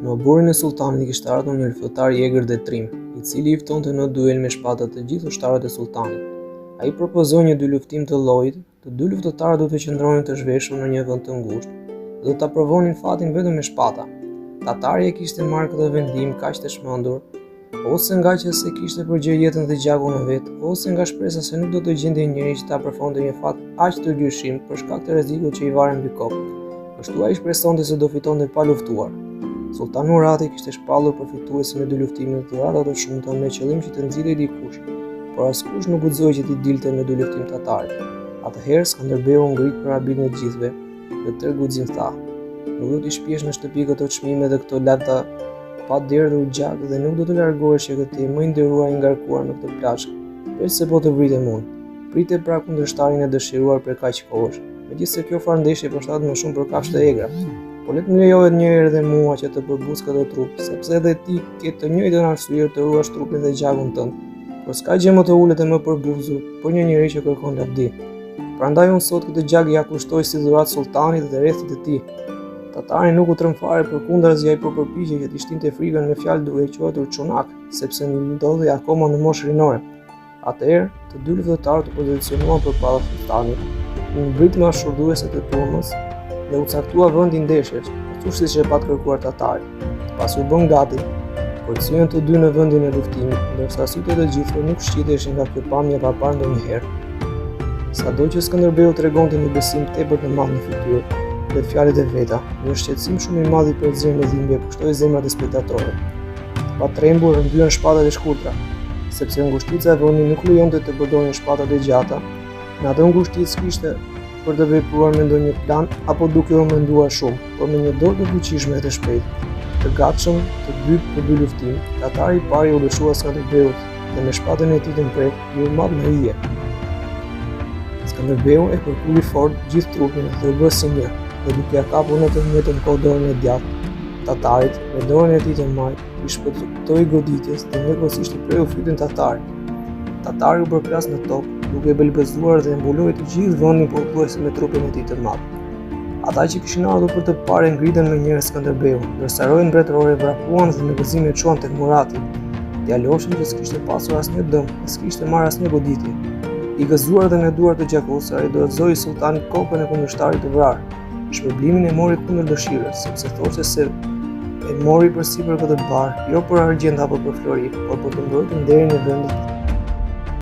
Në oburin e sultanit kishte ardhur një luftëtar i egër dhe trim, i cili i ftonte në duel me shpatat të gjithë ushtarët e sultanit. Ai propozoi një dy luftim të llojit, të dy luftëtarët do të qëndronin të zhveshur në një vend të ngushtë dhe do ta provonin fatin vetëm me shpata. Tatari e kishte marrë këtë vendim kaq të çmendur, ose nga që se kishte përgjigjer jetën dhe gjakun e vet, ose nga shpresa se nuk do të gjendej njëri që ta përfonte një fat aq të dyshim për shkak të rrezikut që i varen mbi kokë. Kështu ai shpresonte se do fitonte pa luftuar. Sultan Murati kishte shpallur përfituesin e dy luftimeve të dhurata të shumta me qëllim që të nxitej dikush, por askush nuk guxoi që t'i dilte në dy luftim tatarit. Atëherë Skënderbeu ngrit për habitën e gjithëve dhe tërë guxim tha: "Nuk do t'i shpjesh në shtëpi këto çmime dhe këto lata pa derdhur gjak dhe nuk do të largohesh që këtë më i nderuar i ngarkuar në këtë plaçk, përse po të vritem unë. Prite pra kundërshtarin e dëshiruar për kaq kohësh, megjithse kjo farndeshje përshtatet më shumë për kafshë të egra. Po le të më lejohet një herë edhe mua që të përbuz këtë trup, sepse edhe ti ke të njëjtën arsye të ruash trupin dhe gjakun tënd. Por s'ka gjë më të ulët e më përbuzur për një njerëz që kërkon lavdi. Prandaj unë sot këtë gjak ja kushtoj si dhuratë sultanit dhe rrethit të tij." Tatari nuk u trëm fare, përkundrazi ai po përpiqej që t'i shtinte frikën me fjalë duke i quajtur çunak, sepse ndodhej akoma në moshë rinore. Atëherë, të dy luftëtarët u pozicionuan përpara sultanit, në mbritje ashurdhuese të turmës, dhe u caktua vendi ndeshjes, ashtu siç e pat kërkuar tatari. Pas u bën gati, përcyen të dy në vendin e luftimit, ndërsa sytë të gjithëve nuk shqiteshin nga kjo pamje pa parë ndonjëherë. Sado që Skënderbeu tregonte një besim tepër të madh në fytyrë dhe fjalët e veta, një shqetësim shumë i madh i përzier me dhimbje pushtoi zemrat e spektatorëve. Pa trembur rrëmbyen shpatat e shkurtra, sepse ngushtica e vendit nuk lejonte të përdorin shpatat e gjata. Në atë ngushticë kishte për të vepruar me ndonjë plan apo duke u menduar shumë, por me një dorë të fuqishme e të shpejtë, të gatshëm të dytë për dy luftim, tatari i pari u lëshua Skënderbeut dhe me shpatën e tij të mpret i urmat në hije. Skënderbeu e përkulli fort gjithë trupin dhe u bë si një, dhe duke ja kapur në të njëjtën kohë dorën e djathtë, tatarit me dorën e tij të majtë i shpëtoi goditjes dhe njëkohësisht i preu fytyn tatarit. Tatari u përplas në tokë, duke belbëzuar dhe mbuloi të gjithë vendin pothuajse me trupin e tij të madh. Ata që kishin ardhur për të parë ngritën me njëherë Skënderbeun, ndërsa rojën mbretërore vrapuan dhe me gëzim e çuan tek Murati. Djaloshën që s'kishte pasur asnjë dëm, s'kishte marrë asnjë goditje. I gëzuar dhe me duar të gjakusur, ai dorëzoi sultanit kokën e kundërshtarit të vrarë. Shpërblimin e mori kundër dëshirës, sepse thoshte se e mori përsipër këtë barë, jo për argjend apo për flori, por për të mbrojtur nderin e vendit